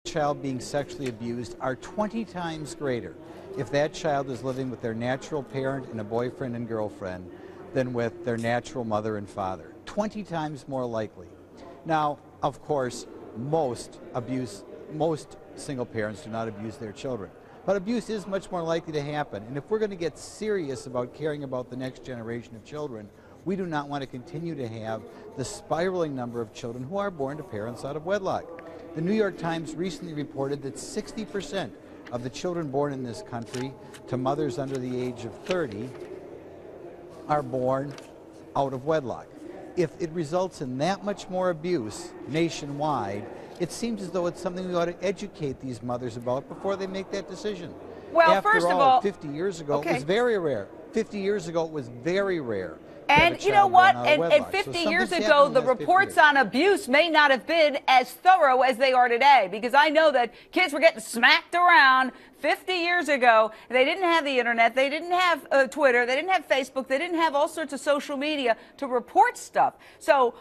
Child being sexually abused are 20 times greater if that child is living with their natural parent and a boyfriend and girlfriend than with their natural mother and father. 20 times more likely. Now, of course, most single parents do not abuse their children. But abuse is much more likely to happen. And if we're going to get serious about caring about the next generation of children, we do not want to continue to have the spiraling number of children who are born to parents out of wedlock. The New York Times recently reported that 60% of the children born in this country to mothers under the age of 30 are born out of wedlock. If it results in that much more abuse nationwide, it seems as though it's something we ought to educate these mothers about before they make that decision. Well, After first of all, all, 50 years ago, it was very rare. 50 years ago, it was very rare. And you know what? And 50 years ago, the reports on abuse may not have been as thorough as they are today, because I know that kids were getting smacked around 50 years ago. They didn't have the internet. They didn't have Twitter. They didn't have Facebook. They didn't have all sorts of social media to report stuff. So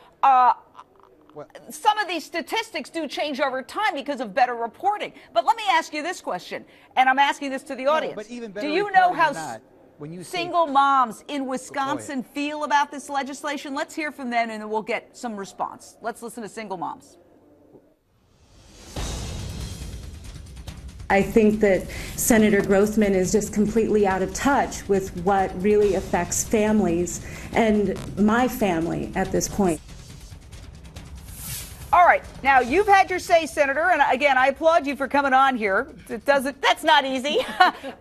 some of these statistics do change over time because of better reporting. But let me ask you this question, and I'm asking this to the audience. But even better do you know how when you single moms in Wisconsin feel about this legislation? Let's hear from them, and then we'll get some response. Let's listen to single moms. I think that Senator Grossman is just completely out of touch with what really affects families and my family at this point. All right. Now, you've had your say, Senator, and again, I applaud you for coming on here. That's not easy.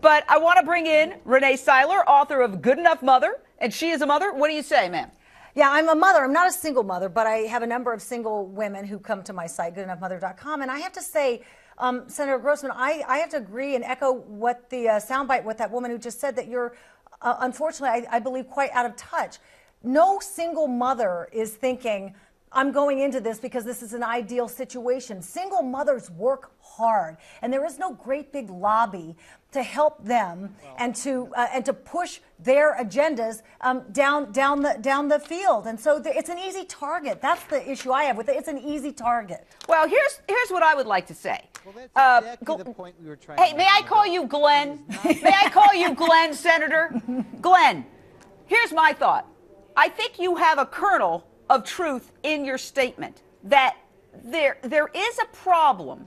But I want to bring in Renee Seiler, author of Good Enough Mother, and she is a mother. What do you say, ma'am? Yeah, I'm a mother. I'm not a single mother, but I have a number of single women who come to my site, goodenoughmother.com, and I have to say, Senator Grossman, I have to agree and echo what the soundbite with that woman who just said, that you're, unfortunately, I believe, quite out of touch. No single mother is thinking, I'm going into this because this is an ideal situation. Single mothers work hard, and there is no great big lobby to help them and to push their agendas down the field. And so it's an easy target. That's the issue I have with it. It's an easy target. Well, here's what I would like to say. Well, that's exactly the point we were trying to make. Hey, may I call you Glenn? May I call you Glenn, Senator? Glenn, here's my thought. I think you have a kernel of truth in your statement that there is a problem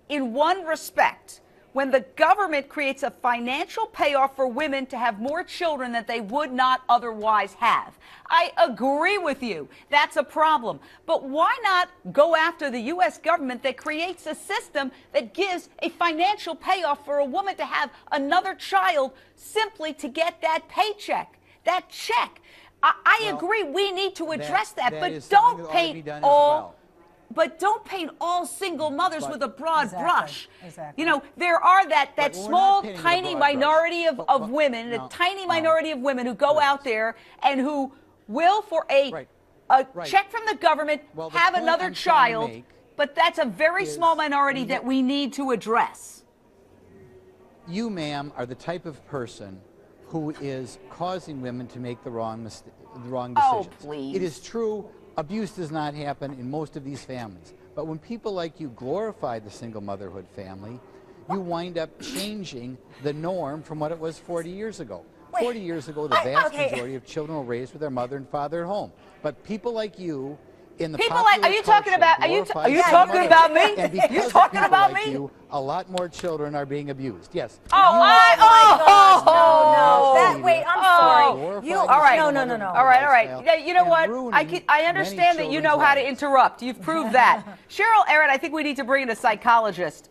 in one respect when the government creates a financial payoff for women to have more children that they would not otherwise have. I agree with you. That's a problem. But why not go after the U.S. government that creates a system that gives a financial payoff for a woman to have another child simply to get that paycheck, that check? I agree. We need to address that, but don't paint all. But don't paint all single mothers with a broad brush. Exactly. You know, there are that small, tiny minority of women, a tiny minority of women who go out there and who will, for a check from the government, have another child. But that's a very small minority that we need to address. You, ma'am, are the type of person who is causing women to make the wrong decisions. Oh, please. It is true, abuse does not happen in most of these families. But when people like you glorify the single motherhood family, you wind up changing the norm from what it was 40 years ago. 40 years ago, the vast majority of children were raised with their mother and father at home. But people like you, in the are you talking about? Are you talking about me? You talking about me? You, a lot more children are being abused. Yes. No. Wait, I'm sorry. All right. No. All right. You know what? I understand that you know how to interrupt. You've proved that. Cheryl Aaron, I think we need to bring in a psychologist.